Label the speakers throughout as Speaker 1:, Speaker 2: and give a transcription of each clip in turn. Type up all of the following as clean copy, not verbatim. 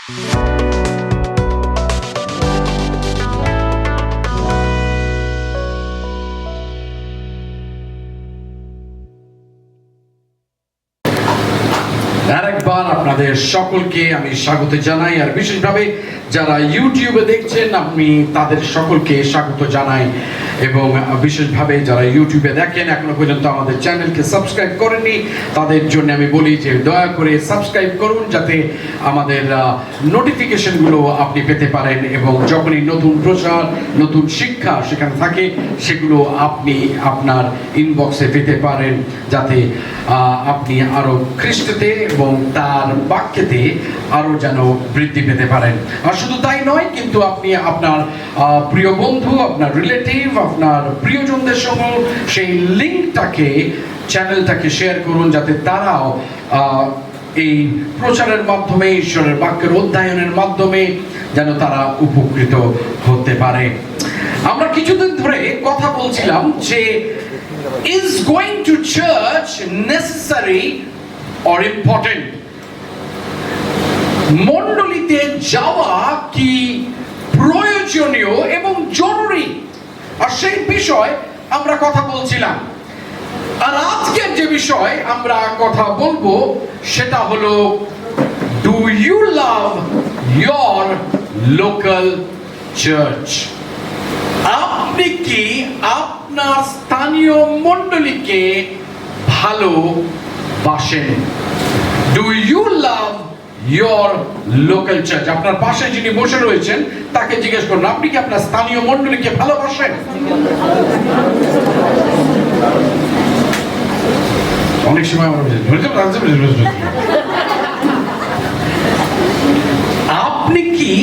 Speaker 1: আরেকবার আপনাদের সকলকে আমি স্বাগত জানাই, আর বিশেষভাবে যারা ইউটিউবে দেখছেন আমি তাদের সকলকে স্বাগত জানাই, এবং বিশেষভাবে যারা ইউটিউবে দেখেন এখনো পর্যন্ত আমাদের চ্যানেলকে সাবস্ক্রাইব করেননি তাদের জন্য আমি বলি যে দয়া করে সাবস্ক্রাইব করুন, যাতে আমাদের নোটিফিকেশনগুলো আপনি পেতে পারেন, এবং যখনই নতুন প্রচার নতুন শিক্ষা সেখানে থাকে সেগুলো আপনি আপনার ইনবক্সে পেতে পারেন, যাতে আপনি আরো খ্রিস্টতে এবং তার বাক্যেতে আরো যেন বৃদ্ধি পেতে পারেন। আর শুধু তাই নয়, কিন্তু আপনি আপনার প্রিয় বন্ধু, আপনার রিলেটিভ, আপনার প্রিয়জনদের সঙ্গে সেই লিঙ্কটাকে, চ্যানেলটাকে শেয়ার করুন, যাতে তারাও এই প্রচারের মাধ্যমে, ঈশ্বরের বাক্যের অধ্যয়নের মাধ্যমে যেন তারা উপকৃত হতে পারে। আমরা কিছুদিন ধরে কথা বলছিলাম যে is going to church necessary or important? মণ্ডলীতে যাওয়া কি প্রয়োজনীয় এবং জরুরি? আর সেই বিষয় আমরা কথা বলছিলাম। আর আজকের যে বিষয় আমরা কথা বলবো সেটা হলো, do you love your local church? আপনি কি আপনার স্থানীয় মণ্ডলীকে ভালোবাসেন? Do you love your local church? আপনার পাশে যিনি বসে রয়েছেন তাকে জিজ্ঞেস করুন, আপনি কি আপনার স্থানীয় মণ্ডলীকে ভালোবাসেন? অনেক সময় আমরা আপনি কি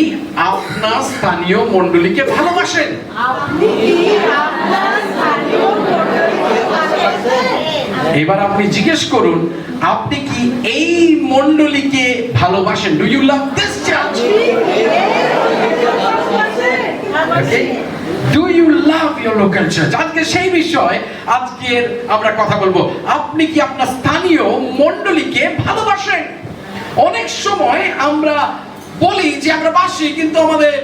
Speaker 1: আপনার স্থানীয় মণ্ডলীকে ভালোবাসেন? এবার আপনি জিজ্ঞেস করুন, আপনি কি এই মণ্ডলীকে ভালোবাসেন? Do you love this church? Do you love your local church? আজকে সেই বিষয় আজকের আমরা কথা বলবো। আপনি কি আপনার স্থানীয় মণ্ডলীকে ভালোবাসেন? অনেক সময় আমরা বলি যে আমরা বাসি, কিন্তু আমাদের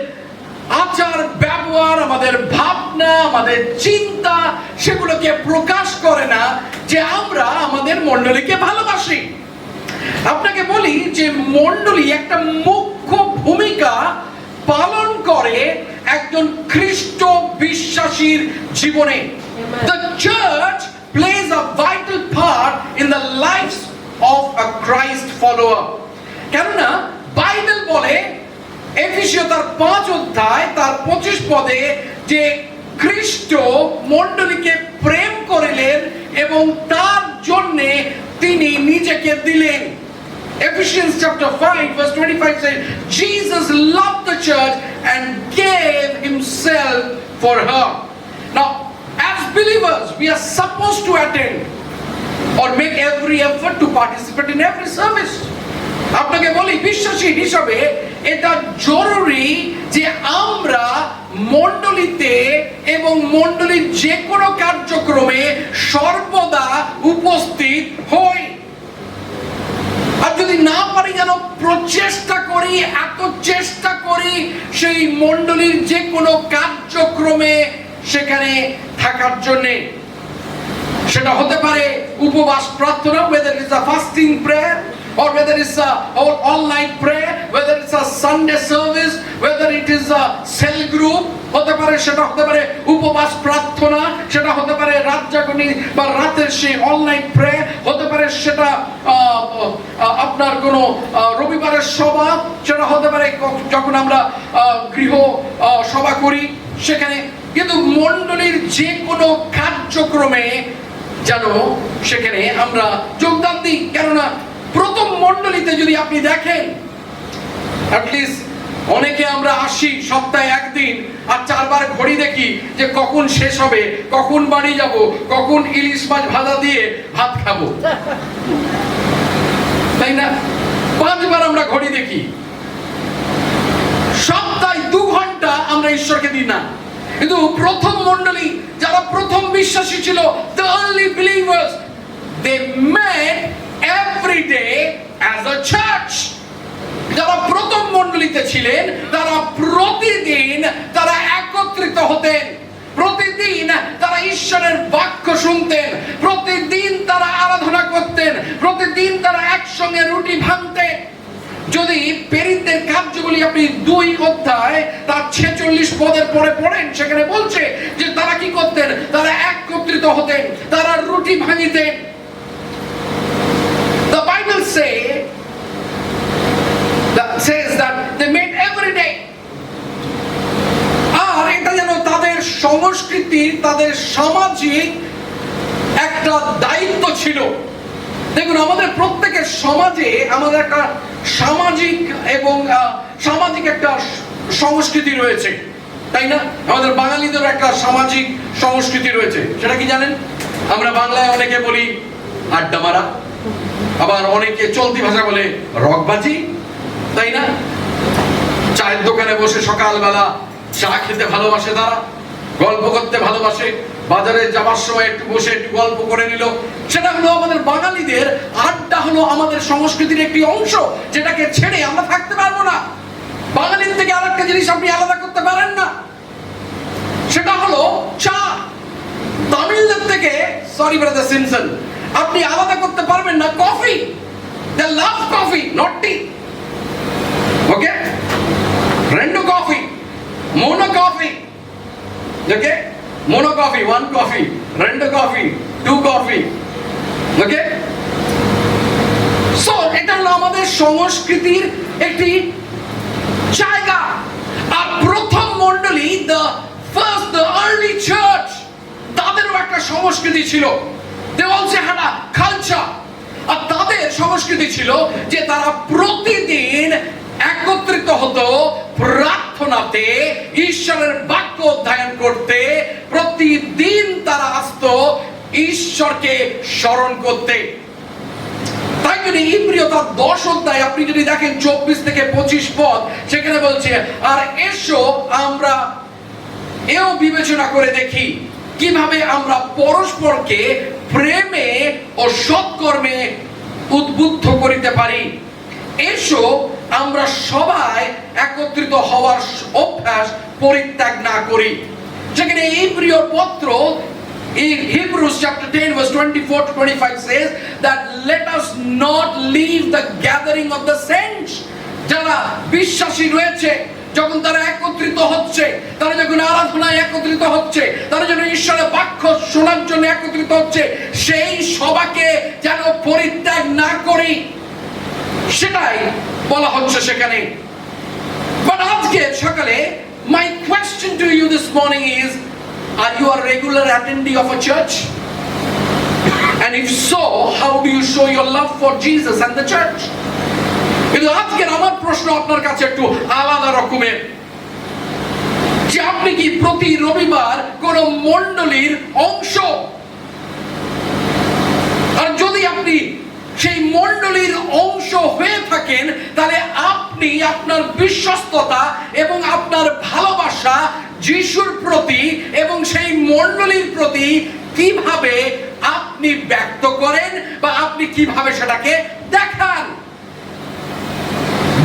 Speaker 1: আচার ব্যবহার, আমাদের ভাবনা, আমাদের চিন্তা সেগুলোকে প্রকাশ করে না যে আমরা আমাদের মণ্ডলীকে ভালোবাসি। আপনাকে বলি যে মণ্ডলী একটা মুখ্য ভূমিকা পালন করে একজন খ্রিস্ট বিশ্বাসীর জীবনে। The church plays a vital part in the lives of a Christ follower. কেননা বাইবেল বলে, এফেসীয় তার 5 অধ্যায় তার 25 পদে, যে খ্রিস্ট মণ্ডলীকে প্রেম করিলেন এবং তার জন্য তিনি নিজেকে দিলেন। Ephesians chapter 5 verse 25 says, Jesus loved the church and gave himself for her. Now, as believers, we are supposed to attend or make every effort to participate in every service. আপনাকে বলি, বিশ্বাসী হিসাবে এটা জরুরি যে আমরা মণ্ডলীতে এবং মণ্ডলীর যে কোনো কার্যক্রমে সর্বদা উপস্থিত হই। আর যদি না পারি, যেন প্রচেষ্টা করি, এত চেষ্টা করি সেই মণ্ডলীর যে কোনো কার্যক্রমে সেখানে থাকার জন্যে। সেটা হতে পারে উপবাস প্রার্থনা, whether it's a fasting prayer, or whether it's a all-night prayer, whether it's a Sunday service, whether it is a cell group, হতে পারে সেটা হতে পারে উপবাস প্রার্থনা, সেটা হতে পারে রাত জাগরণী বা রাতের সেই all-night prayer, হতে পারে সেটা আপনার কোনো রবিবারের সভা, সেটা হতে পারে যখন আমরা গৃহ সভা করি সেখানে। কিন্তু মণ্ডলীর যে কোনো কার্যক্রমে যেন সেখানে আমরা যোগদান দিই। কেননা প্রথম মণ্ডলীতে যদি আপনি দেখেন, অ্যাটলিস্ট অনেকে আমরা আসি সপ্তাহে একদিন, আর 4 বার ঘড়ি দেখি যে কখন শেষ হবে, কখন বাড়ি যাব, কখন ইলিশ মাছ ভাজা দিয়ে ভাত খাবো, তাই না? 5 বার আমরা ঘড়ি দেখি। সপ্তাহে 2 ঘন্টা আমরা ঈশ্বরকে দিই না। কিন্তু প্রথম মণ্ডলী, যারা প্রথম বিশ্বাসী ছিল, the early believers, they met every day as a church. যারা প্রথম মণ্ডলী মণ্ডলীতে ছিলেন তারা প্রতিদিন তারা একত্রিত হতেন, প্রতিদিন তারা ঈশ্বরের বাক্য শুনতেন, প্রতিদিন তারা আরাধনা করতেন, প্রতিদিন তারা একসঙ্গে রুটি ভাঙতেন। যদি পেরিতদের কার্যগুলি আপনি 2 অধ্যায় তার 46 পদের পরে পড়েন, সেখানে বলছে যে তারা কি করতেন, তারা একত্রিত হতেন, তারা রুটি ভাঙিতেন। The Bible says that they met every day. আর এটা যেন তাদের সংস্কৃতি, তাদের সামাজিক একটা দায়িত্ব ছিল। দেখুন, আমাদের প্রত্যেকের সমাজে আমাদের একটা সামাজিক এবং সামাজিক একটা সংস্কৃতি রয়েছে, তাই না? আমাদের বাঙালিদের একটা সামাজিক সংস্কৃতি রয়েছে। সেটা কি জানেন? আমরা বাংলায় অনেকে বলি আড্ডা মারা, আবার অনেকে চলতি ভাষা বলে রকবাজি, তাই না? চায়ের দোকানে বসে সকালবেলা চা খেতে ভালোবাসে, তারা গল্প করতে ভালোবাসে, বাজারে যাবার সময় একটু বসে একটু গল্প করে নিল। সেটা হলো আমাদের বাঙালিদের আড্ডা, হলো আমাদের সংস্কৃতির একটি অংশ, যেটাকে ছেড়ে আমরা থাকতে পারবো না। বাঙালির থেকে আরেকটা জিনিস আপনি আলাদা করতে পারেন না, সেটা হলো চা। তামিলদের থেকে, সরি ব্রাদার সিমসন, আপনি আলাদা করতে পারবেন না coffee. They love coffee, not tea. Okay, రెండు కాఫీ, మోనో కాఫీ. ఓకే, మోనో coffee, 1 coffee, 2 coffee, 2 coffee. Okay, so এটা হলো আমাদের সংস্কৃতির একটি জায়গা। আর প্রথম মণ্ডলী, the early church, তাদেরও একটা সংস্কৃতি ছিল। they also had a culture. আর তাদের সংস্কৃতি ছিল যে তারা প্রতিদিন একত্রিত হতো প্রার্থনাতে, ঈশ্বরের বাক্য অধ্যয়ন করতে, প্রতিদিন তারা আসতো ঈশ্বরকে স্মরণ করতে। তাই জন্য ইব্রিয় তার 10 অধ্যায় আপনি যদি দেখেন 24 থেকে 25 পদ, সেখানে বলছে, আর এসো আমরা এও বিবেচনা করে দেখি কিভাবে আমরা পরস্পরকে প্রেমে ও সৎকর্মে উদ্বুদ্ধ করিতে পারি। এসো আমরা সবাই একত্রিত হওয়ার অভ্যাস পরিত্যাগ না করি। যেখানে ইব্রিয় পত্র in Hebrews chapter 10 verse 24 to 25 says that let us not leave the gathering of the saints. যারা বিশ্বাসী রয়েছে, যখন তারা একত্রিত হচ্ছে, তারা যখন আরাধনায় একত্রিত হচ্ছে, তারা যখন ঈশ্বরের বাক্য শোনার জন্য একত্রিত হচ্ছে, সেই সভাকে যেন পরিত্যাগ না করি, সেটাই বলা হচ্ছে সেখানে। বাট আজকে সকালে my question to you this morning is, are you a regular attendee of a church? And if so, how do you show your love for Jesus and the church? কিন্তু আজকের আমার প্রশ্ন আপনার কাছে একটু আলাদা রকমের, যে আপনি কি প্রতি রবিবার কোন মণ্ডলীর অংশ? আর যদি আপনি সেই মণ্ডলীর অংশ হয়ে থাকেন, তাহলে আপনি আপনার বিশ্বস্ততা এবং আপনার ভালোবাসা যিশুর প্রতি এবং সেই মণ্ডলীর প্রতি কিভাবে আপনি ব্যক্ত করেন, বা আপনি কিভাবে সেটাকে দেখান।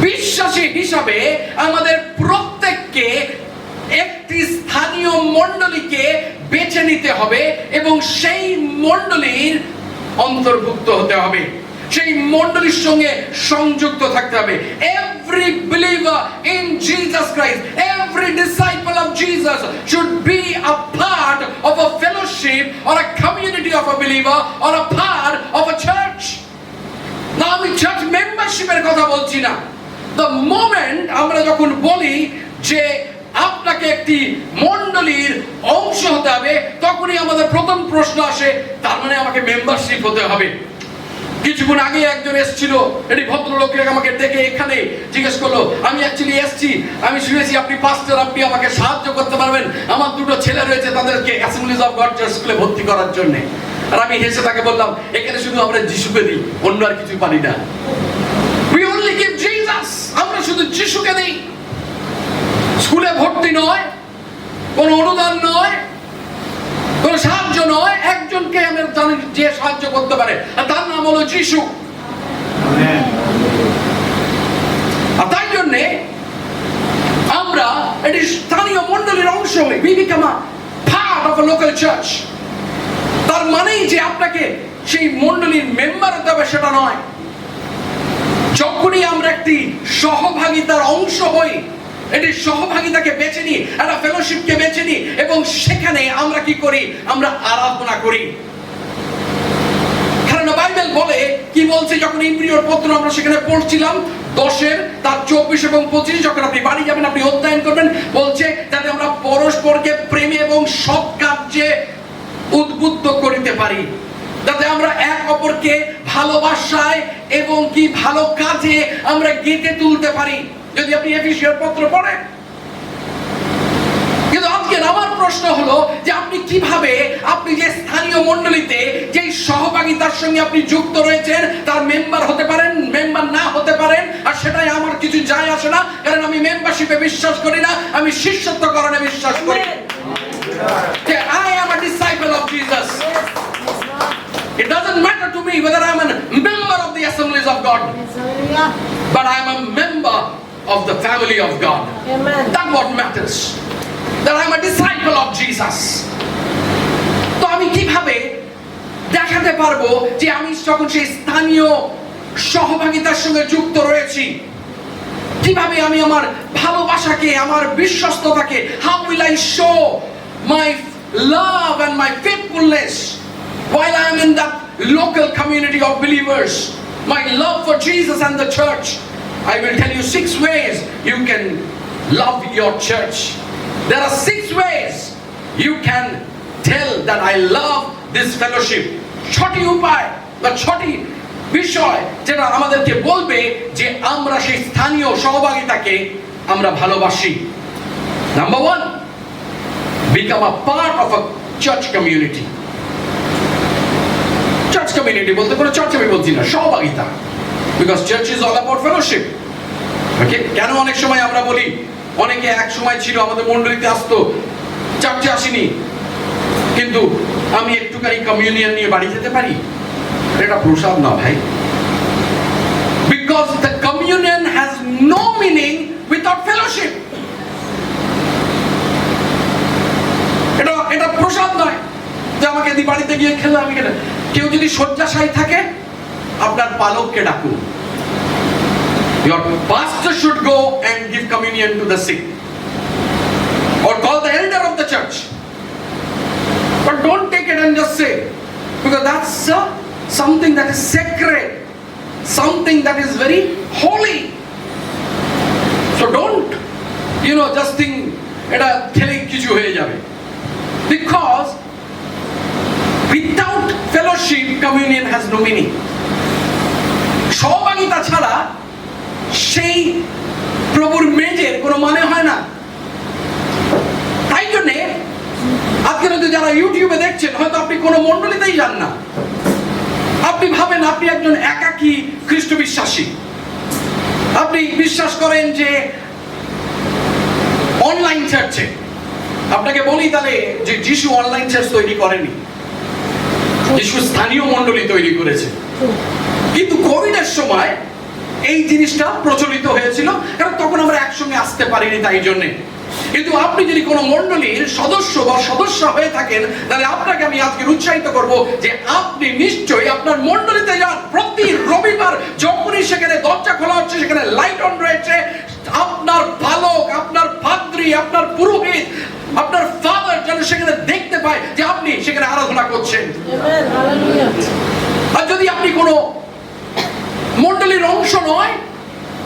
Speaker 1: বিশ্বাসী হিসাবে আমাদের প্রত্যেককে একটি স্থানীয় মণ্ডলীকে বেছে নিতে হবে এবং সেই মণ্ডলীর অন্তর্ভুক্ত হতে হবে, সেই মণ্ডলীর সঙ্গে সংযুক্ত থাকতে হবে। Every believer in Jesus Christ, every disciple of Jesus should be a part of a fellowship or a community of a believer or a part of a church. না, আমি চার্চ মেম্বারশিপের কথা বলছি না। The moment আমরা যখন বলি যে আপনাকে একটি মণ্ডলীর অংশ হতে হবে, তখনই আমাদের প্রথম প্রশ্ন আসে, তার মানে আমাকে মেম্বারশিপ হতে হবে। কিছুক্ষণ আগে একজন এসেছিল, এটি ভদ্রলোক আমাকে ডেকে এখানে জিজ্ঞেস করলো, আমি অ্যাকচুয়ালি এসেছি, আমি শুনেছি আপনি পাস্টর, আপনি আমাকে সাহায্য করতে পারবেন, আমার 2টো ছেলে রয়েছে, তাদেরকে অ্যাসেম্বলিজ অফ গড চার্চ স্কুলে ভর্তি করার জন্য। আর আমি হেসে তাকে বললাম, এখানে শুধু আমরা যিশুকে দিই, অন্য আর কিছু পারি না। We only give Jesus, আমরা শুধু যিশুকে দিই। স্কুলে ভর্তি নয়, কোন অনুদান নয়, কোন সাহায্য নয়, একজনকে আমরা জানি যে সাহায্য করতে পারে, আর তার নাম হলো যিশু। আর তাই জন্যে হই, we become a part of a local church। তার মানেই যে আপনাকে সেই মণ্ডলীর মেম্বার হতে হবে সেটা নয়। যখনই আমরা একটি সহভাগিতার অংশ হই, এটি সহভাগিতাকে বেছে নিই, একটা ফেলোশিপকে বেছে নিই, এবং সেখানে আমরা কি করি? আমরা আরাধনা করি। কারণ বাইবেল বলে, কি বলছে যখন ইব্রিয়র পত্র আমরা সেখানে পড়ছিলাম 10 তার 24 এবং 25, যখন আপনি বাড়ি যাবেন আপনি অধ্যয়ন করবেন, বলছে যাতে আমরা পরস্পরকে প্রেমে এবং সৎ কার্যে উদ্বুদ্ধ করিতে পারি, যাতে আমরা এক অপরকে ভালোবাসায় এবং কি ভালো কাজে আমরা গেঁথে তুলতে পারি, যদি আপনি এফেসীয় পত্র পড়েন। কিন্তু আজকে আমার প্রশ্ন হলো যে আপনি কিভাবে, আপনি যে স্থানীয় মণ্ডলীতে যে সহভাগিতার সঙ্গে আপনি যুক্ত রয়েছেন তার মেম্বার হতে পারেন, মেম্বার না হতে পারেন, আর সেটাই আমার কিছু যায় আসে না, কারণ আমি মেম্বারশিপে বিশ্বাস করি না, আমি শিষ্যত্বকরণে বিশ্বাস করি। যে I am a disciple of Jesus. It doesn't matter to me whether I am a member of the Assemblies of God, but I am a member of the family of God. That's what matters. That I am a disciple of Jesus. তো আমি কিভাবে দেখাতে পারবো যে আমি যখন সেই স্থানীয় সহভাগিতার সঙ্গে যুক্ত রয়েছি, কিভাবে আমি আমার ভালোবাসাকে, আমার বিশ্বস্ততাকে, how will I show my love and my faithfulness while I am in that local community of believers, my love for Jesus and the church? I will tell you 6 ways you can love your church. There are 6 ways you can tell that I love this fellowship. 6টি উপায় বা 6টি বিষয় যেটা আমাদেরকে বলবে যে আমরা সেই স্থানীয় সহভাগিতাকে আমরা ভালোবাসি। Number 1, become a part of a church community. Church community বলতে কোনো চার্চ আমি বলছি না, সহভাগিতা, because church is all about fellowship. ওকে, কেন অনেক সময় আমরা বলি, অনেকে এক সময় ছিল আমাদের মণ্ডলীতে আসতো, চার্চে আসেনি, কিন্তু আমি একটুখানি কমিউনিয়ন নিয়ে বাড়ি যেতে পারি, এটা প্রসাদ না ভাই। Because the communion has no meaning without fellowship. এটা প্রসাদ নয় যে আমাকে বাড়িতে গিয়ে খেলে আমি খেলে। কেউ যদি শয্যাশায়ী থাকে, আপনার পালককে ডাকুন। Your pastor should go and give communion to the sick, or call the elder of the church. But don't take it and just say, because that's something that is sacred, something that is very holy. So don't, just think এটা খেলে কিছু হয়ে যাবে, because without fellowship communion has no meaning. সহভাগিতা ছাড়া সেই প্রভুর মেজের কোনো মানে হয় না। তাই জন্য আজকে যারা ইউটিউবে দেখছেন, হয়তো আপনি কোনো মণ্ডলীতেই যান না, আপনি ভাবেন আপনি একজন একাকী খ্রিস্ট বিশ্বাসী, আপনি বিশ্বাস করেন যে অনলাইন চার্চে। আপনাকে বলি তাহলে যে যিশু অনলাইন চার্চ তৈরি করেনি, যিশু স্থানীয় মণ্ডলী তৈরি করেছে। কিন্তু কোভিডের সময় এই জিনিসটা প্রচলিত হয়েছিল, কারণ তখন আমরা একসঙ্গে আসতে পারিনি, তাই জন্যে। কিন্তু আপনি যদি কোনো মণ্ডলীর সদস্য বা সদস্য হয়ে থাকেন, তাহলে আপনাকে আমি আজকে উৎসাহিত করব যে আপনি নিশ্চয়ই আপনার মণ্ডলীতে যান। প্রতি রবিবার যখনই সেখানে দরজা খোলা হচ্ছে, সেখানে লাইট অন রয়েছে, আপনার পালক, আপনার পাদ্রী, আপনার পুরোহিত, আপনার ফাদার যেন সেখানে দেখতে পায় যে আপনি সেখানে আরাধনা করছেন। আর যদি আপনি কোনো মণ্ডলীর অংশ নয়,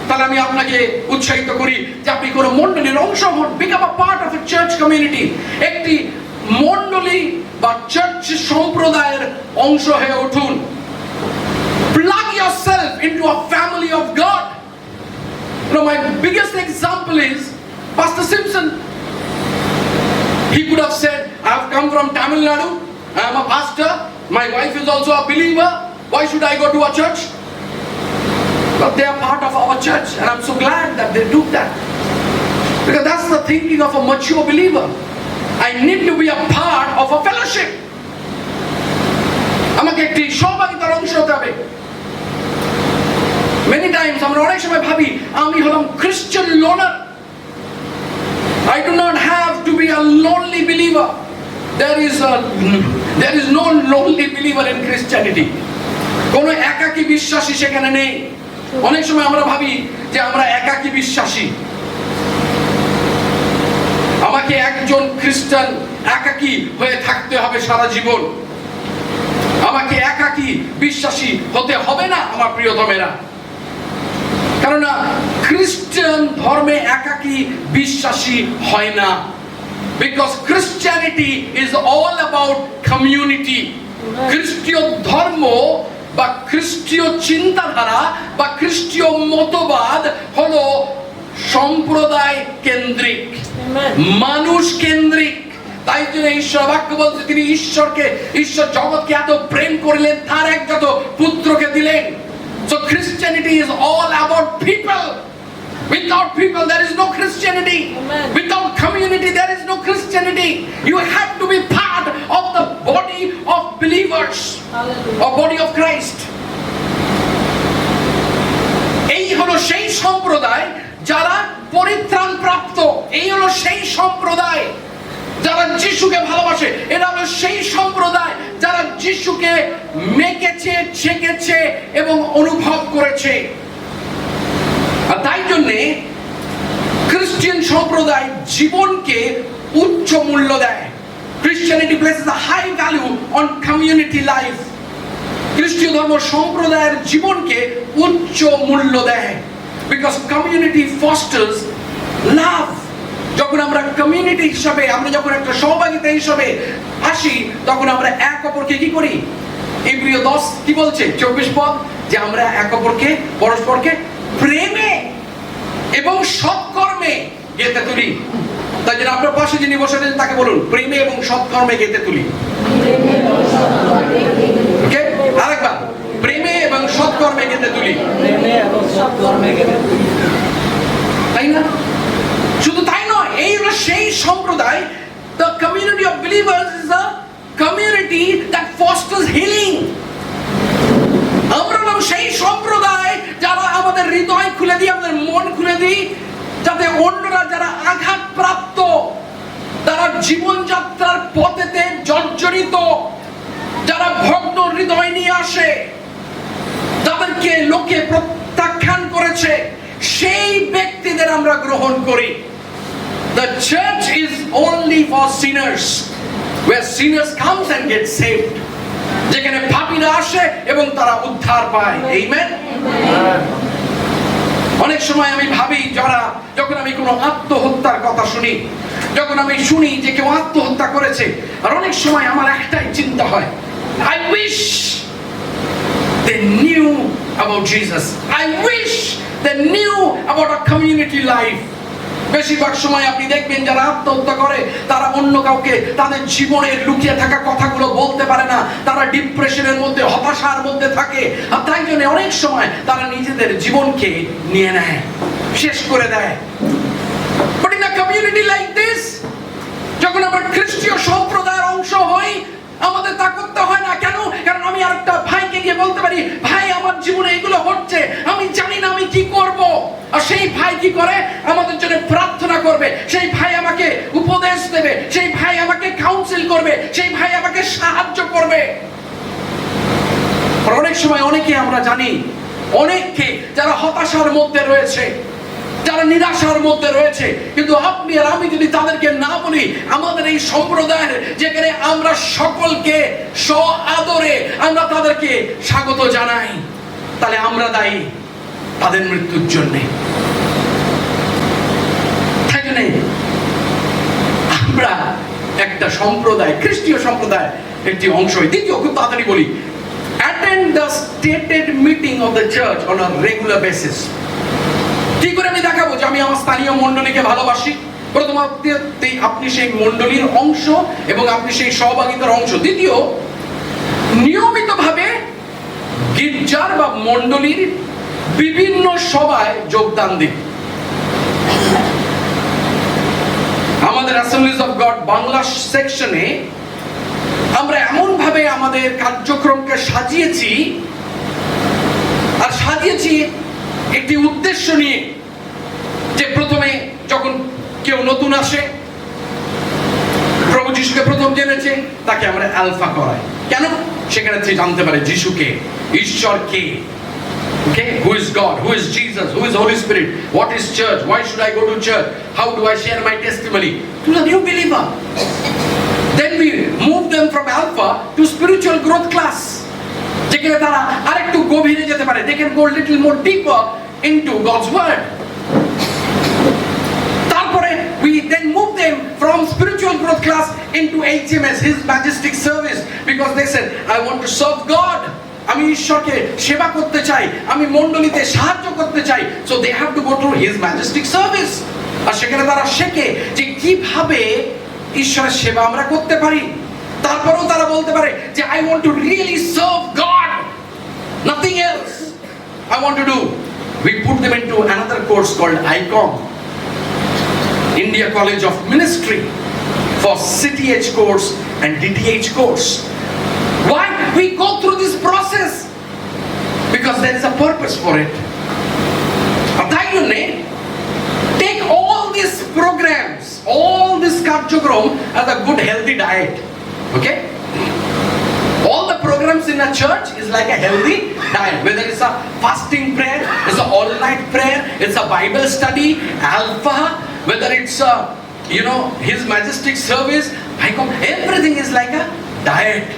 Speaker 1: তাহলে আমি আপনাকে উৎসাহিত করি যে আপনি কোনো মণ্ডলীর অংশ হন। Become a part of A church community. একটি মণ্ডলী বা চার্চ সম্প্রদায়ের অংশ হয়ে উঠুন। Plug yourself into a family of God. My biggest example is Pastor Simpson. He could have said, I have come from Tamil Nadu, I am a pastor, my wife is also a believer, why should I go to a church? But they are part of our church, and I'm so glad that they do that, because that's the thinking of a mature believer. I need to be a part of a fellowship. আমাকে একটি সহভাগিতার অংশ হতে হবে। Many times আমরা অনেক সময় ভাবি আমি হলাম Christian loner. I do not have to be a there is no lonely believer in Christianity. কোনো একাকী বিশ্বাসী সেখানে নেই। অনেক সময় আমরা ভাবি যে আমরা একাকী বিশ্বাসী, আমাকে একজন খ্রিস্টান একাকী হয়ে থাকতে হবে সারা জীবন, আমাকে একাকী বিশ্বাসী হতে হবে না আমার প্রিয়তমেরা। কেননা খ্রিস্টান ধর্মে একাকী বিশ্বাসী হয় না। Because Christianity is all about community. খ্রিস্টীয় ধর্ম বা খ্রিস্টীয় চিন্তাধারা বা খ্রিস্টীয় মতবাদ হলো সম্প্রদায় কেন্দ্রিক, মানুষ কেন্দ্রিক। তাই জন্য ঈশ্বর বাক্য বলছে তিনি ঈশ্বর জগৎকে এত প্রেম করলেন তার একমাত্র পুত্রকে দিলেন। So Christianity is all about people. Without people there is no Christianity. Amen. Without community there is no Christianity. You have to be part of the body of believers. Hallelujah. Or body of Christ. এই হলো সেই সম্প্রদায় যারা পরিত্রাণ প্রাপ্ত, এই হলো সেই সম্প্রদায় যারা যিশুকে ভালোবাসে, এরা হলো সেই সম্প্রদায় যারা যিশুকে মেখেছে, ছেকেছে এবং অনুভব করেছে। আর তাই জন্যে খ্রিস্টান সম্প্রদায় জীবনকে উচ্চ মূল্য দেয়। Christianity places a high value on community life. খ্রিস্টীয় ধর্ম সম্প্রদায়ের জীবনকে উচ্চ মূল্য দেয়। Because community fosters love. যখন আমরা কমিউনিটি হিসাবে, আমরা যখন একটা সহভাগিতা হিসাবে আসি, তখন আমরা এক অপরকে কি করি? ইব্রিয় 10 কি বলছে 24 পদ, যে আমরা এক অপরকে পরস্পরকে প্রেমে এবং সৎকর্মে গেঁথে তুলি। তাই জন্য আপনার পাশে যিনি বসে আছেন তাকে বলুন প্রেমে এবং সৎকর্মে গেঁথে তুলি। ওকে, আরেকবার, প্রেমে এবং সৎকর্মে গেঁথে তুলি। তাই না? শুধু তাই নয়, এই হলো সেই সম্প্রদায়, the community of believers is a community that fosters healing. আমরা হলাম সেই সম্প্রদায় যারা আমাদের হৃদয় খুলে দিই, আমাদের মন খুলে দিই, যাতে অন্যরা যারা আঘাত প্রাপ্ত, তারা জীবনযাত্রার পথেতে জর্জরিত, যারা ভগ্ন হৃদয় নিয়ে আসে, তাদেরকে লোকে প্রত্যাখ্যান করেছে, সেই ব্যক্তিদের আমরা গ্রহণ করি। The church is only for sinners, where sinners comes and get saved. যেখানে পাপীরা আসে এবং তারা উদ্ধার পায়। আমেন। অনেক সময় আমি ভাবি, যখন আমি কোনো আত্মহত্যার কথা শুনি, যখন আমি শুনি যে কেউ আত্মহত্যা করেছে, আর অনেক সময় আমার একটাই চিন্তা হয়, I wish they knew about Jesus. I wish they knew about a community life. বেশিরভাগ সময় আপনি দেখবেন যারা আত্মহত্যা করে তারা অন্য কাউকে তাদের জীবনের লুকিয়ে থাকা কথাগুলো বলতে পারে না, তারা ডিপ্রেশনের মধ্যে, হতাশার মধ্যে থাকে, আর তাই জন্য অনেক সময় তারা নিজেদের জীবনকে নিয়ে নেয়, শেষ করে দেয়। But in a community like this, যখন আমরা খ্রিস্টীয় সম্প্রদায়ের অংশ হই, আমাদের তা করতে হয় না। কেন? কারণ আমি আরেকটা ভাইকে গিয়ে বলতে পারি, ভাই আমার জীবনে এগুলো হচ্ছে, আমি জানি না আমি কি করব। আর সেই ভাই কি করে? আমাদের জন্য প্রার্থনা করবে, সেই ভাই আমাকে উপদেশ দেবে, সেই ভাই আমাকে কাউন্সিল করবে, সেই ভাই আমাকে সাহায্য করবে। অনেক সময় অনেকে আমরা জানি, অনেককে যারা হতাশার মধ্যে রয়েছে, যারা নিরাশার মধ্যে রয়েছে, কিন্তু আপনি আর আমি যদি তাদেরকে না বলি, আমাদের এই সম্প্রদায়ের যেখানে আমরা সকলকে সআদরে আমরা তাদেরকে স্বাগত জানাই, তাহলে আমরা দায়ী তাদের মৃত্যুর জন্য। তাই জন্য আমরা একটা সম্প্রদায়, খ্রিস্টীয় সম্প্রদায় একটি অংশ। দ্বিতীয়, খুব তাড়াতাড়ি বলি, attend the stated meeting of the church on a regular basis. কি করে আমি দেখাবো যে আমি আমার স্থানীয় মণ্ডলীকে ভালোবাসি? প্রথমত আপনি সেই মণ্ডলীর অংশ এবং আপনি সেই সহভাগিতার অংশ। দ্বিতীয়, নিয়মিতভাবে গির্জার বা মণ্ডলীর বিভিন্ন সভায় যোগদান দিন। আমাদের অ্যাসেম্বলিজ অফ গড বাংলা সেকশনে আমরা এমন ভাবে আমাদের কার্যক্রমকে সাজিয়েছি, আর সাজিয়েছি একটি উদ্দেশ্য নিয়ে, যে প্রথমে যখন কেউ নতুন আসে, প্রভু যিশুকে প্রথম জেনেছে, তাকে আমরা আলফা করাই। কেন? সেখানে সে জানতে পারে যিশুকে, ঈশ্বরকে। Okay, who is God, who is Jesus, who is Holy Spirit, what is church, why should I go to church, how do I share my testimony to the new believer. Then we move them from alpha to spiritual growth class, যেখানে তারা আরেকটু গভীরে যেতে পারে। They can go a little more deeper into God's word. তারপরে we then move them from spiritual growth class into HMS, His Majestic Service, because they said, I want to serve God. আমি ঈশ্বরকে সেবা করতে চাই, আমি মণ্ডলীতে সাহায্য করতে চাই। So they have to go through His Majestic Service. আর সেখানে তারা শেখে যে কিভাবে ঈশ্বরের সেবা আমরা করতে পারি। তারপরেও তারা বলতে পারে যে I want to really serve God, nothing else I want to do. We put them into another course called ICOM, India College of Ministry, for CTH course and DTH course. Why we go through this process? Because there is a purpose for it. তাই জন্য take all these programs, all this কার্যক্রম as a good healthy diet. Okay? All the programs in a church is like a healthy diet. Whether it's a fasting prayer, it's an all-night prayer, it's a Bible study, alpha, whether it's a, His Majestic Service, everything is like a diet.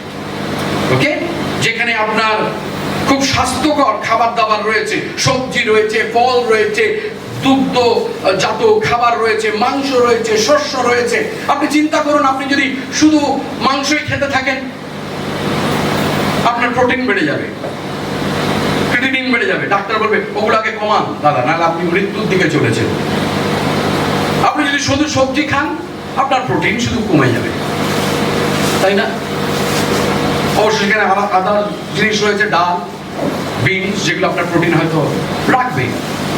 Speaker 1: ওকে, যেখানে আপনার খুব স্বাস্থ্যকর খাবার দাবার রয়েছে, সবজি রয়েছে, ফল রয়েছে, দুগ্ধ জাত খাবার রয়েছে, মাংস রয়েছে, শস্য রয়েছে। আপনি চিন্তা করুন, আপনি যদি শুধু মাংসই খেতে থাকেন, আপনার প্রোটিন বেড়ে যাবে, ক্রিয়েটিনিন বেড়ে যাবে। ডাক্তার বলবে ওগুলাকে কমান দাদা, নাহলে আপনি মৃত্যুর দিকে চলেছেন। আপনি যদি শুধু সবজি খান, আপনার প্রোটিন শুধু কমে যাবে, তাই না? অবশ্যই সেখানে আদার জিনিস রয়েছে, ডাল, বিনস, যেগুলো আপনার প্রোটিন হয়তো রাখবে।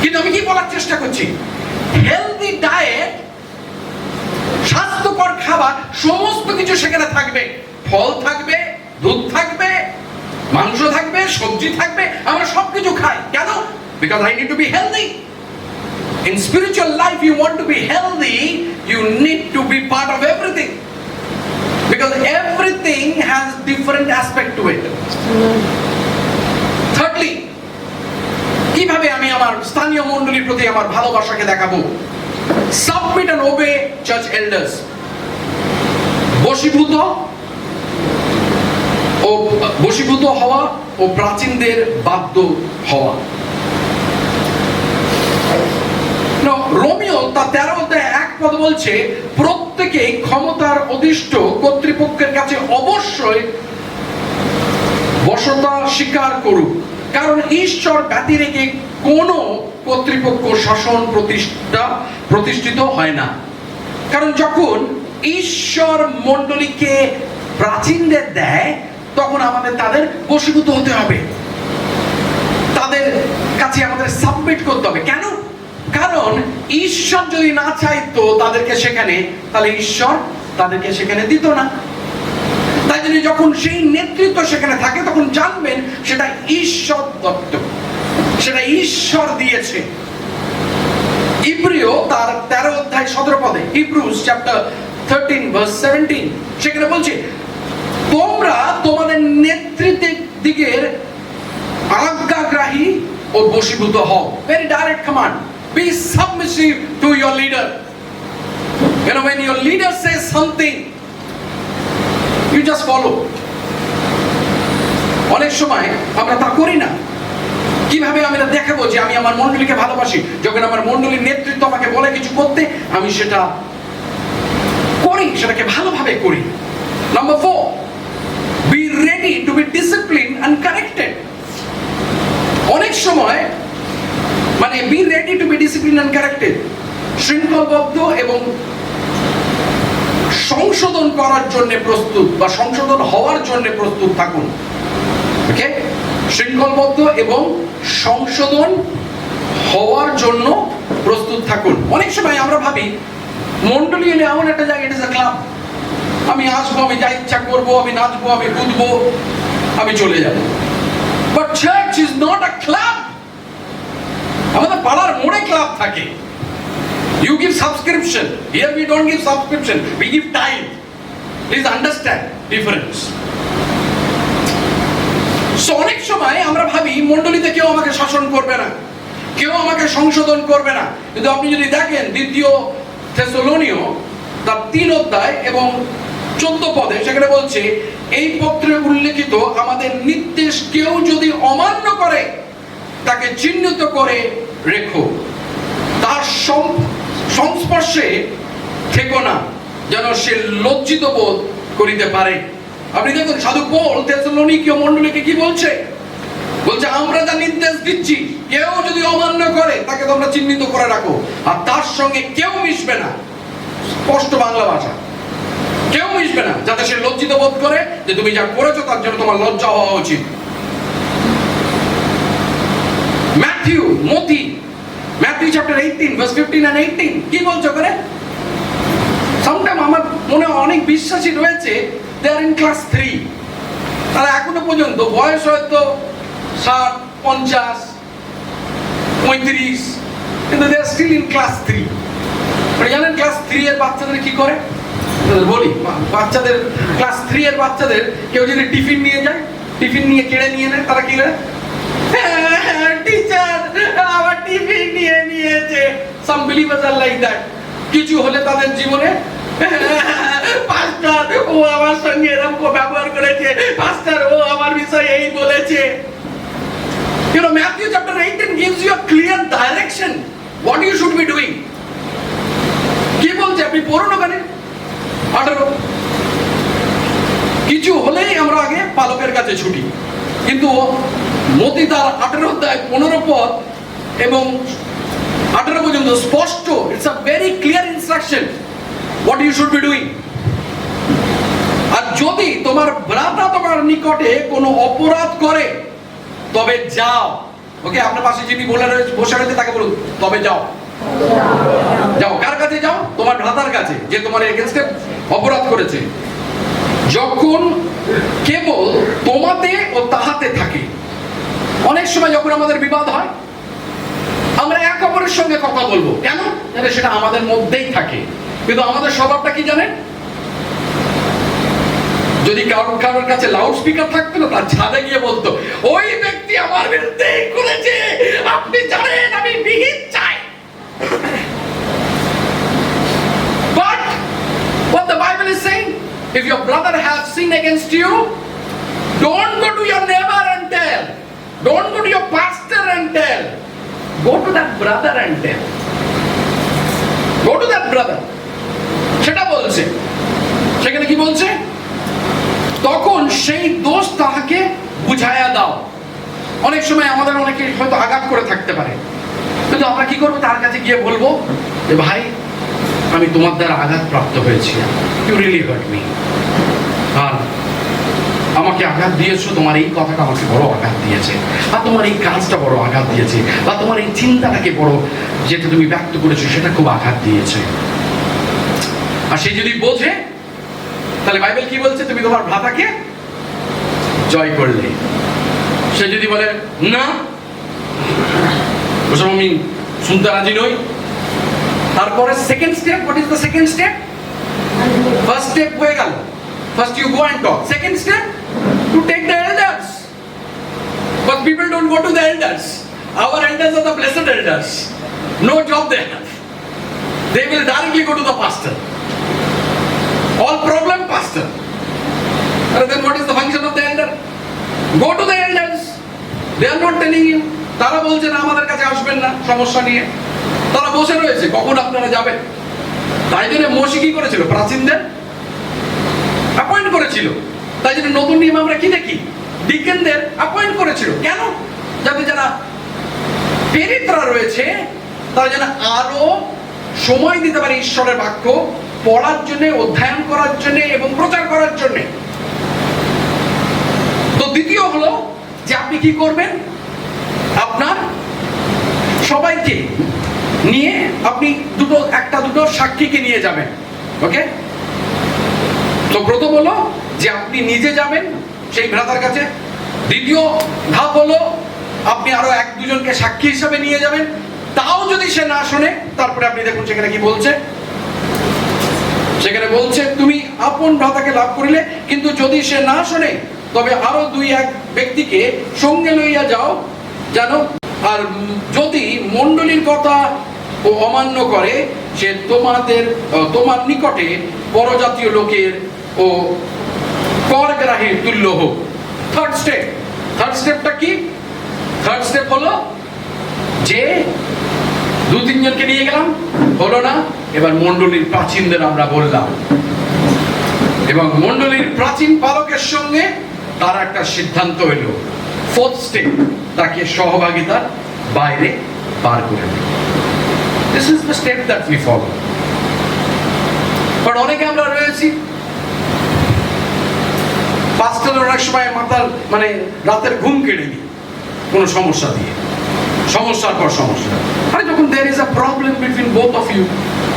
Speaker 1: কিন্তু আমি কি বলার চেষ্টা করছি, হেলদি ডায়েট, স্বাস্থ্যকর খাবার, সমস্ত কিছু সেখানে থাকবে। ফল থাকবে, দুধ থাকবে, মাংস থাকবে, সবজি থাকবে, আমরা সবকিছু খাই। কেন? Because I need to be healthy. In spiritual life, you want to be healthy, you need to be part of everything. Because everything has different aspect to it. Thirdly, কিভাবে আমি আমার স্থানীয় মণ্ডলীর প্রতি আমার ভালোবাসাকে দেখাবো? Submit and obey church elders. বশীভূত হওয়া ও প্রাচীনদের বাধ্য হওয়া। রোমিও তার 13 অধ্যায় 1 পদ বলছে, প্রত্যেকে ক্ষমতার অধিষ্ঠ কর্তৃপক্ষের কাছে অবশ্যই বশতা স্বীকার করুক, কারণ ঈশ্বর ব্যতিরেকে কোনো কর্তৃপক্ষ শাসন প্রতিষ্ঠিত হয় না। কারণ যখন ঈশ্বর মণ্ডলীকে প্রাচীনদের দেয়, তখন আমাদের তাদের বশীভূত হতে হবে, তাদের কাছে আমাদের সাবমিট করতে হবে। কেন? কারণ ঈশ্বর যদি না চাইতো তাদেরকে সেখানে, তাহলে ঈশ্বর তাদেরকে সেখানে দিত না। তাই জন্য যখন সেই নেতৃত্ব সেখানে থাকে, তখন জানবেন সেটা ঈশ্বর দত্ত, সেটা ঈশ্বর দিয়েছে। ইব্রিয় তার 13 অধ্যায় 17 পদে, Hebrews chapter 13 verse 17, সেখানে বলছে, তোমরা তোমাদের নেতৃত্বের দিকের আজ্ঞাগ্রাহী ও বশীভূত হও। Very direct command. Be submissive to your leader. When your leader says something, you just follow. অনেক সময় আমরা তা করি না। কিভাবে আমি এটা দেখাবো যে আমি আমার মণ্ডলীকে ভালোবাসি? যখন আমার মণ্ডলীর নেতৃত্ব আমাকে বলে কিছু করতে, আমি সেটা করি, সেটাকে ভালোভাবে করি। Number 4, be ready to be disciplined and corrected. অনেক সময় be ready to be disciplined and corrected, শৃঙ্খলবদ্ধ এবং সংশোধন করার জন্য প্রস্তুত, বা সংশোধন হওয়ার জন্য প্রস্তুত থাকুন। ওকে, শৃঙ্খলবদ্ধ এবং সংশোধন হওয়ার জন্য প্রস্তুত থাকুন। অনেক সময় আমরা ভাবি মণ্ডলী হলে এমন একটা জায়গা, এটা ক্লাব, আমি আসবো, আমি যা ইচ্ছা করবো, আমি নাচবো, আমি কুদবো, আমি চলে যাব। But church is not a club. আমাদের পাড়ার মোড়ে ক্লাব থাকে। You give subscription. Here we don't give subscription. We give tithe. Please understand difference. So অনেক সময় আমরা ভাবি মণ্ডলীতে কেউ আমাকে শাসন করবে না, কেউ আমাকে সংশোধন করবে না, কিন্তু আপনি যদি দেখেন দ্বিতীয় থেসলোনীয় তার 3 অধ্যায় এবং 14 পদে সেখানে বলছে, এই পত্রে উল্লেখিত আমাদের নির্দেশ কেউ যদি অমান্য করে তাকে চিহ্নিত করে রেখো, তার সংস্পর্শে থেকো না, যেন সে লজ্জিত বোধ করিতে পারে। আপনি দেখুন সাধু পৌল থেসলোনিকীয় মণ্ডলীকে কি বলছে, বলছে আমরা যা নির্দেশ দিচ্ছি কেউ যদি অমান্য করে তাকে তোমরা চিহ্নিত করে রাখো, আর তার সঙ্গে কেউ মিশবে না। স্পষ্ট বাংলা ভাষা, কেউ মিশবে না যাতে সে লজ্জিত বোধ করে যে তুমি যা করেছো তার জন্য তোমার লজ্জা হওয়া উচিত। ম্যাথিউ চ্যাপ্টার 18 ভার্স 15 and 18 কি বলছো করে? সামটাইম আমার মনে অনেক বিশ্বাসী রয়েছে দে আর ইন ক্লাস 3, তারা এখনো পর্যন্ত বয়স হয়তো 60, 50, 35, কিন্তু দে আর স্টিল ইন ক্লাস 3। মানে জানেন ক্লাস 3 এর বাচ্চাদের কি করে? বলি, বাচ্চাদের ক্লাস 3 এর বাচ্চাদের কেউ যদি টিফিন নিয়ে যায়, টিফিন নিয়ে কেড়ে নিয়ে নেয়, তারা কি করে? টিচার আমার টিফিন নিয়ে নিয়েছে। সাম বিলিভার্স আর লাইক দ্যাট। কিছু হলে তাদের জীবনে, পাস্টার ও আমার সঙ্গে এরকম ব্যবহার করেছে, পাস্টার ও আমার বিষয়ে এই বলেছে। You know, Matthew chapter 18 gives you a clear direction what you should be doing. কি বলছে আপনি পড়ুন ওখানে 18। কিছু হলেই আমরা আগে পালকের কাছে ছুটি, কিন্তু মতি তার 18 অধ্যায় 15 পদ এবং 18 পর্যন্ত স্পষ্ট, it's a very clear instruction what you should be doing. আর যদি তোমার ভ্রাতা তোমার নিকটে কোনো অপরাধ করে তবে যাও। ওকে, আপনার পাশে যিনি বসে রয়েছে তাকে বলুন তবে যাও। যাও কার কাছে যাও? তোমার ভ্রাতার কাছে যে তোমার এগেইনস্টে অপরাধ করেছে, যখন কেবল তোমাতে ও তাহাতে থাকে। অনেক সময় যখন আমাদের বিবাদ হয় আমরা এক অপরের সঙ্গে কথা বলবো, কেন? জানে সেটা আমাদের মধ্যেই থাকে, কিন্তু আমাদের স্বভাবটা কি জানেন? যদি কারোর কাছে লাউড স্পিকার থাকতো না, তার ছাদে গিয়ে বলতো ওই ব্যক্তি আমার বিরুদ্ধে করেছে, আপনি জানেন আমি বিহিত চাই। But what the Bible is saying, if your brother has sinned against you, don't go to your neighbor and tell, don't go to your pastor and tell, go to that brother and tell, go to that brother। সেটা বলছে, সেখানে কি বলছে? তখন সেই দোষ তাহাকে বুঝাইয়া দাও। অনেক সময় আমাদের অনেকে হয়তো আঘাত করে থাকতে পারে, কিন্তু আমরা কি করবো? তার কাছে গিয়ে বলবো যে ভাই আমি তোমার দ্বারা আঘাত প্রাপ্ত হয়েছি, ইউ রিয়েলি হার্ট মি, আর আমাকে আঘাত দিয়েছো, তোমার এই কথাটা আমাকে বড় আঘাত দিয়েছে, বা তোমার এই কাজটা বড় আঘাত দিয়েছে, বা তোমার এই চিন্তাটাকে বড় যেটা তুমি ব্যক্ত করেছো সেটা খুব আঘাত দিয়েছে। আর সে যদি বোঝে, তাহলে বাইবেল কি বলছে? তুমি তোমার ভ্রাতাকে জয় করলে। সে যদি বলে না ওসব আমি শুনতে রাজি নই, তারপরে second step, what is the second step? First step হয়ে গেল, first you go and talk, second step to take the elders. But people don't go to the elders. Our elders are the blessed elders, no job they have, they will directly go to the pastor. All problem pastor. And then what is the function of the elder? Go to the elders. They are not telling you. তারা বলছে না আমাদের কাছে আসবেন না সমস্যা নিয়ে, তারা বসে রয়েছে কখন আপনারা যাবেন। তাই জন্য মোশি কি করেছিল? প্রাচীনদের অ্যাপয়েন্ট করেছিল। তাই জন্য নতুন নিয়ম আমরা কি দেখি? ডিকেনদের অ্যাপয়েন্ট করেছিল। কেন? যাতে যারা প্রেরিতরা রয়েছে তারা যেন আরো সময় দিতে পারে ঈশ্বরের বাক্য পড়ার জন্য, অধ্যয়ন করার জন্য এবং প্রচার করার জন্য। তো দ্বিতীয় হলো যে আপনি কি করবেন? আপনার সবাইকে নিয়ে আপনি একটা দুটো সাক্ষীকে নিয়ে যাবেন। ওকে, তো প্রথম হলো যে আপনি নিজে যাবেন সেই ভ্রাতার কাছে। দ্বিতীয় ধাপ হলো আপনি আরো এক দুজনকে সাক্ষী হিসাবে নিয়ে যাবেন। তাও যদি সে না শোনে, তারপরে আপনি দেখুন সেখানে কি বলছে। সেখানে বলছে তুমি আপন ভ্রাতাকে লাভ করিলে, কিন্তু যদি সে না শোনে তবে আরো 2-1 ব্যক্তিকে সঙ্গে লইয়া যাও, জানো। আর যদি মণ্ডলীর কথা ও অমান্য করে, সে তোমার নিকটে পরজাতীয় লোকের ও করগ্রাহীর তুল্য হোক। থার্ড স্টেপটা কি? থার্ড স্টেপ হলো যে 2-3 জনকে নিয়ে গেলাম, হলো না, এবার মণ্ডলীর প্রাচীনদের আমরা বললাম, এবং মণ্ডলীর প্রাচীন পালকের সঙ্গে তার একটা সিদ্ধান্ত হইল, ফোর্থ স্টেপ, তাকে সহভাগিতার বাইরে বার করে দেয়। This is the step that we follow. But অনেকে আমরা রয়েছি, পাঁচটার অনেক সময় মাথার রাতের ঘুম কেড়ে নি কোনো সমস্যা দিয়ে, সমস্যার পর সমস্যা। আরে যখন there is a problem between both of you,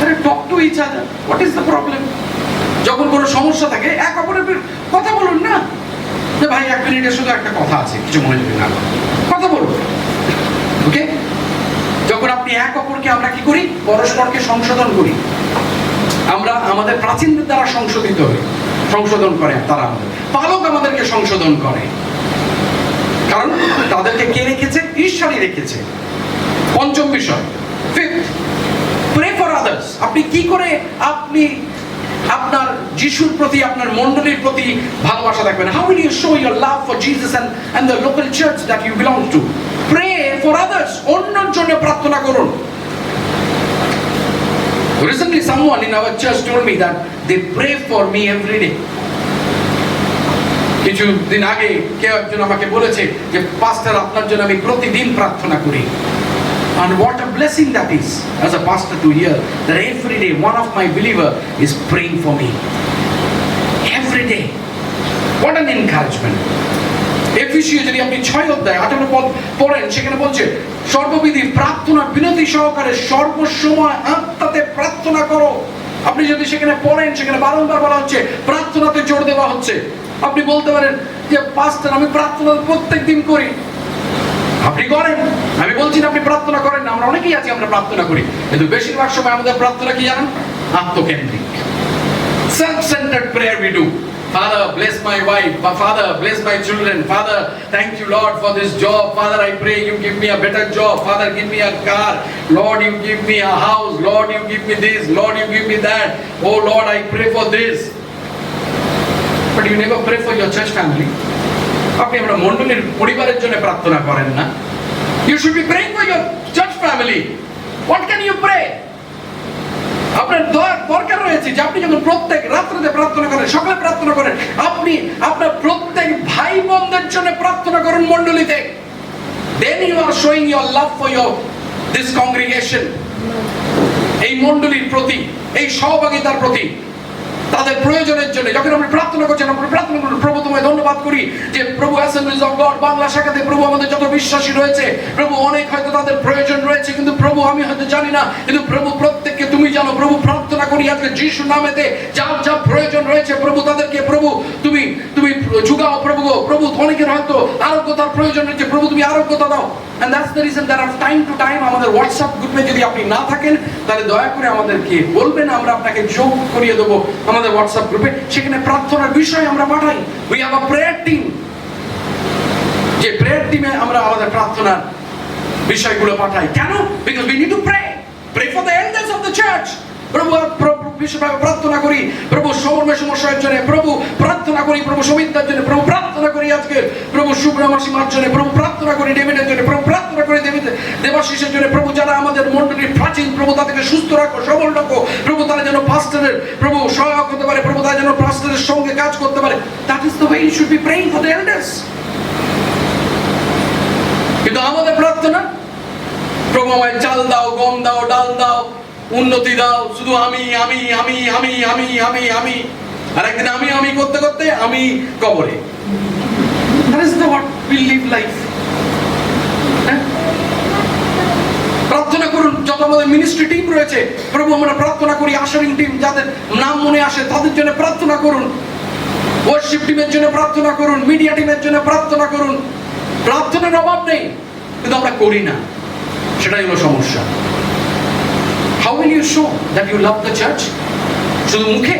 Speaker 1: আরে talk to each other. What is the problem? যখন কোনো সমস্যা থাকে এক অপরের কথা বলুন না, যে ভাই 1 মিনিটের শুধু একটা কথা আছে, কিছু মনে করি না, কথা বলুন। ওকে, যখন আপনি এক অপরকে আমরা কি করি, পরস্পরকে সংশোধন করি, আমরা আমাদের প্রাচীনদের দ্বারা সংশোধিত হই, সংশোধন করে তারা, আমাদের পালক আমাদেরকে সংশোধন করে, কারণ তাদেরকে কে রেখেছে? ঈশ্বরই রেখেছে। পঞ্চম বিষয়, ফিফথ, প্রে ফর আদার্স। আপনি কি করে আপনি আপনার যিশুর প্রতি, আপনার মণ্ডলীর প্রতি ভালোবাসা দেখবেন? How will you show your love for Jesus and the local church that you belong to? Pray for others, অন্যের জন্য প্রার্থনা করুন। Recently someone in our church told me that they pray for me every day. কিছুদিন আগে কেউ একজন আমাকে বলেছে যে পাস্টার, আপনার জন্য আমি প্রতিদিন প্রার্থনা করি। And what a blessing that is as a pastor to hear that every day one of my believer is praying for me. Every day. What an encouragement. এফেসীয় যদি আপনি 6 অধ্যায় 18 পদ পড়েন, সেখানে বলছে সর্ববিধি প্রার্থনা বিনতি সহকারে সর্বসময় আত্মাতে প্রার্থনা করো। আপনি যদি সেখানে পড়েন, সেখানে বারংবার বলা হচ্ছে প্রার্থনাতে জোর দেওয়া হচ্ছে। আপনি বলতে পারেন যে পাস্টার, আমি প্রার্থনা প্রত্যেকদিন করি। আপনি করেন, আমি বলছি না আপনি প্রার্থনা করেন না, আমরা অনেকেই আছি আমরা প্রার্থনা করি, কিন্তু বেশিরভাগ সময় আমাদের প্রার্থনা কি জানেন? আত্মকেন্দ্রিক, self-centered prayer we do. Father, bless my wife. Father, bless my children. Father, thank you Lord for this job. Father, I pray you give me a better job. Father, give me a car. Lord, you give me a house. Lord, you give me this. Lord, you give me that. Oh Lord, I pray for this. But you never pray for your church family. আপনি আমরা মণ্ডলীর পরিবারের জন্য প্রার্থনা করেন না। You should be praying for your church family. What can you pray? আপনার দরকার রয়েছে যে আপনি যখন প্রত্যেক রাত্রিতে প্রার্থনা করেন, সকালে প্রার্থনা করেন, আপনি আপনার প্রত্যেক ভাই বোনদের জন্য প্রার্থনা করুন মণ্ডলীতে। Then you are showing your love for this congregation. এই মণ্ডলীর প্রতি, এই সহভাগিতার প্রতি, তাদের প্রয়োজনের জন্য যখন আমরা প্রার্থনা করছেন, আমরা প্রার্থনা করুন, প্রভু তোমায় ধন্যবাদ করি যে প্রভু অ্যাসেম্বলিজ অফ গড বাংলা শাখাতে প্রভু আমাদের যত বিশ্বাসী রয়েছে, প্রভু অনেক হয়তো তাদের প্রয়োজন রয়েছে, কিন্তু প্রভু আমি হয়তো জানি না, কিন্তু প্রভু প্রত্যেককে তুমি জানো। প্রভু প্রার্থনা করি আজকে যিশুর নামেতে যার যা প্রয়োজন রয়েছে প্রভু তাদেরকে প্রভু তুমি যুগাও প্রভু। প্রভু অনেকের হয়তো আরোগ্যতার প্রয়োজন রয়েছে, প্রভু তুমি আরোগ্যতা দাও। And that's the reason that time to time আমাদের হোয়াটসঅ্যাপ গ্রুপে যদি আপনি না থাকেন, তাহলে দয়া করে আমাদেরকে বলবেন, আমরা আপনাকে যোগ করিয়ে দেবো আমাদের হোয়াটসঅ্যাপ গ্রুপে। সেখানে প্রার্থনার বিষয় আমরা পাঠাই। We have a prayer team. যে প্রেয়ার টিমে আমরা আমাদের প্রার্থনার বিষয়গুলো পাঠাই। কেন? Because we need to pray for the elders of the church. প্রভু বিশেষভাবে প্রার্থনা করি প্রভু সমস্যার জন্য, প্রভু প্রার্থনা করি প্রভু সমিতার জন্য, প্রভু প্রার্থনা করি আজকে প্রভু সুব্রহ্মণ্যমার জন্য, প্রভু প্রার্থনা করি ডেভিডের জন্য, প্রভু প্রার্থনা করি দেবাশিসের জন্য, প্রভু যারা আমাদের মণ্ডলীর প্রাচীন, প্রভু তাদেরকে সুস্থ রাখো, সবল রাখো, প্রভু তারা যেন পাস্টরের প্রভু সহায়ক হতে পারে, প্রভু তারা যেন পাস্টরের সঙ্গে কাজ করতে পারে। That is the way you should be praying for the elders. কিন্তু আমাদের প্রার্থনা, প্রভু আমায় চাল দাও, গম দাও, ডাল দাও, উন্নতি দাও, শুধু আমি আমি আমি আমি আমি আমি আমি আর একদিন আমি করতে করতে আমি কবরে। That is the what we live life. প্রার্থনা করুন যত আমাদের মিনিস্ট্রি টিম রয়েছে, প্রভু আমরা প্রার্থনা করি, আশারিং টিম যাদের নাম মনে আসে তাদের জন্য প্রার্থনা করুন, ওয়ার্শিপ টিমের জন্য প্রার্থনা করুন, মিডিয়া টিমের জন্য প্রার্থনা করুন। প্রার্থনার অভাব নেই, কিন্তু আমরা করি না, সেটাই হলো সমস্যা। How will you show that you love the church? শুধু মুখে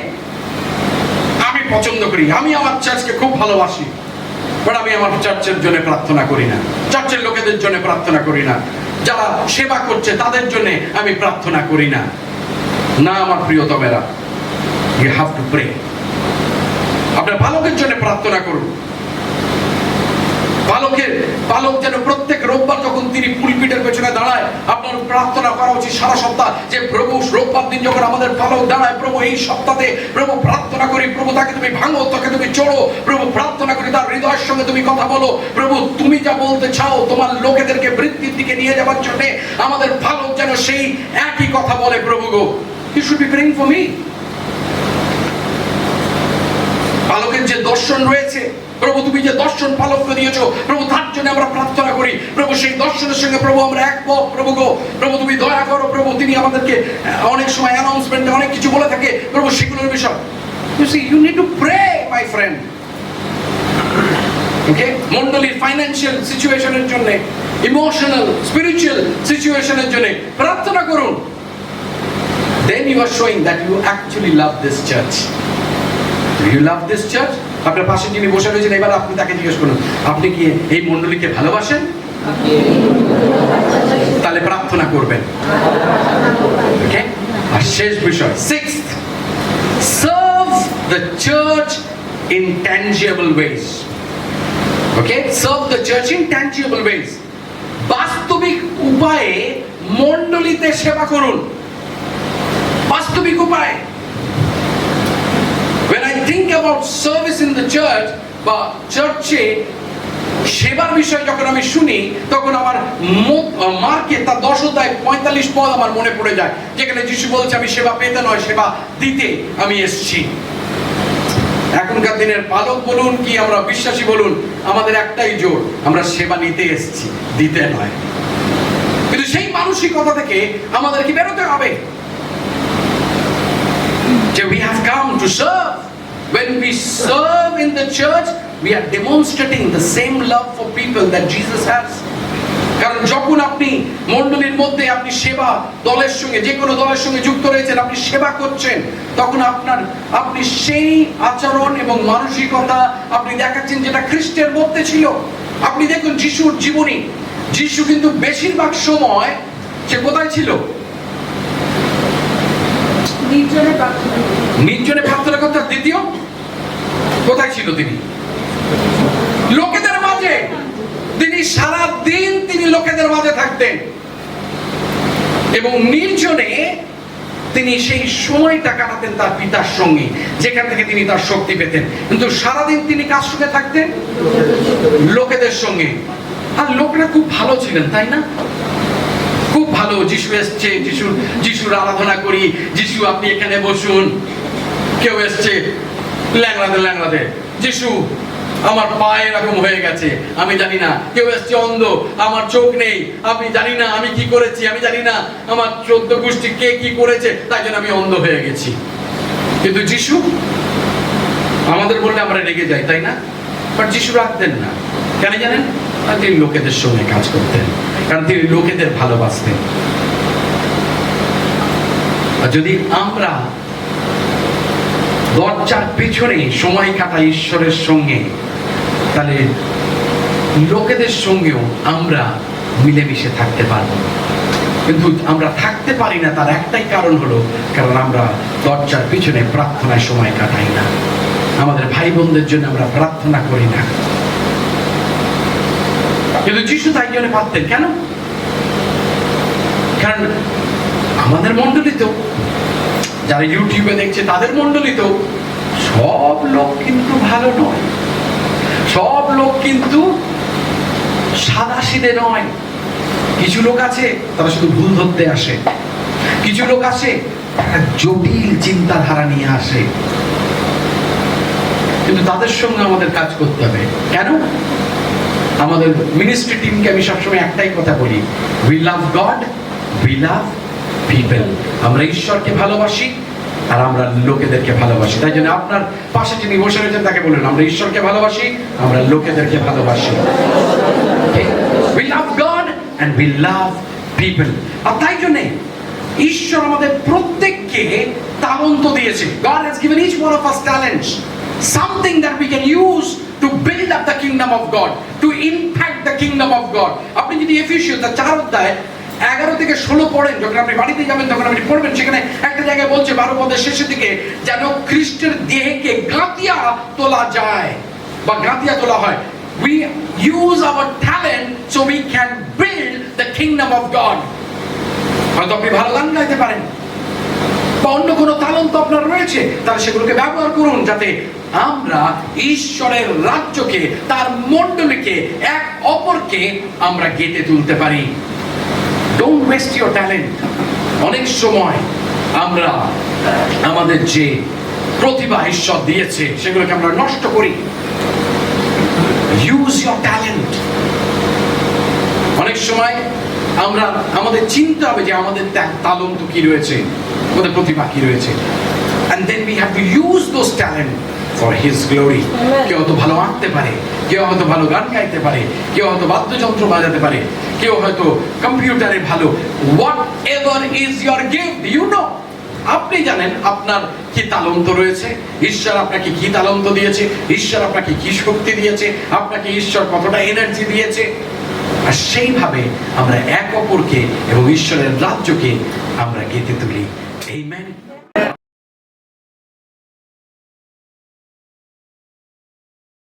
Speaker 1: আমি পছন্দ করি, আমি আমার চার্চকে খুব ভালোবাসি, বাট আমি আমার চার্চের জন্য প্রার্থনা করি না, চার্চের লোকেদের জন্য প্রার্থনা করি না, যারা সেবা করছে তাদের জন্য আমি প্রার্থনা করি না। না আমার প্রিয়তমেরা, ইউ হ্যাভ টু প্রে। আপনার বালকের জন্য প্রার্থনা করুন। বালক যেন প্রত্যেক রোববার যখন তিনি পুলপিটের পেছনে দাঁড়ায়, আপনার প্রার্থনা করা উচিত সারা সপ্তাহ যে প্রভু রোববার দিন যখন আমাদের বালক দাঁড়ায়, প্রভু এই সপ্তাহে প্রভু প্রার্থনা করি, প্রভু তাকে তুমি ভাঙো, তাকে তুমি চড়ো, প্রভু প্রার্থনা করি তার হৃদয়ের সঙ্গে তুমি কথা বলো, প্রভু তুমি যা বলতে চাও তোমার লোকেদেরকে বৃদ্ধির দিকে নিয়ে যাওয়ার জন্য আমাদের বালক যেন সেই একই কথা বলে। প্রভু গো, you should be praying for me. বালকের যে দর্শন রয়েছে, প্রভু তুমি যে দর্শন পালককে দিয়েছো, প্রভু তার জন্য আমরা প্রার্থনা করি। প্রভু সেই দর্শনের সঙ্গে প্রভু আমরা একমত। প্রভু গো, প্রভু তুমি দয়া করো। প্রভু তিনি আমাদেরকে অনেক সময় অ্যানাউন্সমেন্টে অনেক কিছু বলে থাকে, প্রভু সেগুলোর বিষয় you see you need to pray my friend. ওকে, মণ্ডলীর ফাইন্যান্সিয়াল সিচুয়েশনের জন্য, ইমোশনাল স্পিরিচুয়াল সিচুয়েশনের জন্য প্রার্থনা করুন। then you are showing that you actually love this church. do you love this church? আপনার পাশে যিনি বসে রয়েছেন, এবার আপনি তাকে জিজ্ঞেস করুন, আপনি কি এই মণ্ডলীকে ভালোবাসেন? তাহলে প্রার্থনা করবেন। ওকে, আর শেষ বিষয়, sixth, serve the church in tangible ways. Okay, serve the church in tangible ways. বাস্তবিক উপায়ে মণ্ডলীতে সেবা করুন। বাস্তবিক উপায়ে। When I think about service in the church বা চার্চে সেবার বিষয় যখন আমি শুনি, তখন আমার মার্কে তার 10 অধ্যায় 45 পদ আমার মনে পড়ে যায়, যেখানে যিশু বলছে আমি সেবা পেতে নয় সেবা দিতে আমি এসেছি। এখনকার দিনের পালক বলুন কি আমরা বিশ্বাসী বলুন, আমাদের একটাই জোর, আমরা সেবা নিতে এসেছি, দিতে নয়। কিন্তু সেই মানসিকতা থেকে আমাদের কি বেরোতে হবে যে we have come to serve. When we serve in the church, we are demonstrating the same love for people that Jesus has. কারণ যখন আপনি মণ্ডলীর মধ্যে আপনি সেবা দলের সঙ্গে, যে কোনো দলের সঙ্গে যুক্ত রয়েছেন, আপনি সেবা করছেন, তখন আপনি সেই আচরণ এবং মানসিকতা আপনি দেখাচ্ছেন যেটা খ্রিস্টের মধ্যে ছিল। আপনি দেখুন যিশুর জীবনী, যিশু কিন্তু বেশিরভাগ সময় সে কোথায় ছিল? নির্জনে প্রার্থনা করতেন। দ্বিতীয় কোথায় ছিল তিনি? লোকেদের মাঝে। তিনি সারা দিন তিনি লোকেদের মাঝে থাকতেন এবং নির্জনে তিনি সেই সময়টা কাটাতেন তার পিতার সঙ্গে, যেখান থেকে তিনি তার শক্তি পেতেন। কিন্তু সারাদিন তিনি কার সঙ্গে থাকতেন? লোকেদের সঙ্গে। আর লোকেরা খুব ভালো ছিলেন, তাই না? খুব ভালো। যিশু এসছে, যিশুর আরাধনা করি, যিশু আপনি এখানে বসুন। কেউ এসছে ল্যাংড়াতে, যিশু আমার পায়ে এরকম হয়ে গেছে, আমি জানি না। কেউ এসছে অন্ধ, আমার চোখ নেই, আমি জানি না আমি কি করেছি, আমি জানি না আমার 14 গোষ্ঠী কে কি করেছে, তাই জন্য আমি অন্ধ হয়ে গেছি। কিন্তু যিশু আমাদের বললে আমরা রেগে যাই, তাই না? বাট যিশু রাখতেন না। কেন জানেন? তিনি লোকেদের সঙ্গে কাজ করতেন, কারণ তিনি লোকেদের ভালোবাসতেন। আর যদি আমরা দরজার পেছনে সময় কাটাই ঈশ্বরের সঙ্গে, তাহলে লোকেদের সঙ্গেও আমরা মিলেমিশে থাকতে পারবো। কিন্তু আমরা থাকতে পারি না, তার একটাই কারণ হলো, কারণ আমরা দরজার পিছনে প্রার্থনায় সময় কাটাই না, আমাদের ভাই বোনদের জন্য আমরা প্রার্থনা করি না। কিন্তু যিশু তাই জন্য পারতেন। কেন? কারণ আমাদের মণ্ডলীতেও, যারা ইউটিউবে দেখছে তাদের মণ্ডলীতেও সব লোক কিন্তু ভালো নয়, সব লোক কিন্তু সাদাসিধে নয়। কিছু লোক আছে তারা শুধু ভুল ধরতে আসে, কিছু লোক আছে জটিল চিন্তাধারা নিয়ে আসে। কিন্তু তাদের সঙ্গে আমাদের কাজ করতে হবে। কেন? আমাদের মিনিস্ট্রি টিমকে আমি সবসময় একটাই কথা বলি, we love god, we love people. আমরা ঈশ্বরকে ভালোবাসি আর আমরা লোকেদেরকে ভালোবাসি। তাই জন্য আপনার পাশে যিনি বসে রয়েছেন তাকে বলুন, আমরা ঈশ্বরকে ভালোবাসি, আমরা লোকেদেরকে ভালোবাসি। We love god and we love people. আর তাই জন্য ঈশ্বর আমাদের প্রত্যেককে তালন্ত দিয়েছে। God has given each one of us talents, something that we can use to build up the kingdom of God, to impact the kingdom of God. আপনি যদি এফেসীয় 4 অধ্যায় 11 থেকে 16 পড়েন, যখন আপনি বাড়িতে যাবেন তখন আপনি পড়বেন, সেখানে একটা জায়গায় বলছে 12 পদের শেষের দিকে, যেন খ্রিস্টের দেহকে গাঁথিয়া তোলা যায় বা গাঁথিয়া তোলা হয়। We use our talent so we can build the kingdom of God. হয়তো আপনি ভালো গান গাইতে পারেন বা অন্য কোনো তালন্ত আপনার রয়েছে, তাহলে সেগুলোকে ব্যবহার করুন যাতে আমরা ঈশ্বরের রাজ্যকে, তার মণ্ডলীকে, এক অপরকে আমরা গেঁথে তুলতে পারি। Don't waste your talent. অনেক সময় আমরা আমাদের যে প্রতিভা ঈশ্বর দিয়েছে সেগুলোকে আমরা নষ্ট করি। Use your talent. অনেক সময় আমরা আমাদের চিন্তা হবে যে আমাদের তালন্ত কি রয়েছে, আমাদের প্রতিভা কি রয়েছে, and then we have to use those talent for his glory. কেউ হয়তো ভালো আঁকতে পারে, কেউ হয়তো ভালো গান গাইতে পারে, কেউ হয়তো বাদ্যযন্ত্র বাজাতে পারে, কেউ হয়তো কম্পিউটারে ভালো। Whatever is your gift, you know. আপনি জানেন আপনার কি তালন্ত রয়েছে, ঈশ্বর আপনাকে কি তালন্ত দিয়েছে, ঈশ্বর আপনাকে কি শক্তি দিয়েছে, আপনাকে ঈশ্বর কতটা এনার্জি দিয়েছে। আর সেইভাবে আমরা এক অপরকে এবং ঈশ্বরের রাজ্যকে আমরা গেঁথে তুলি। আমেন।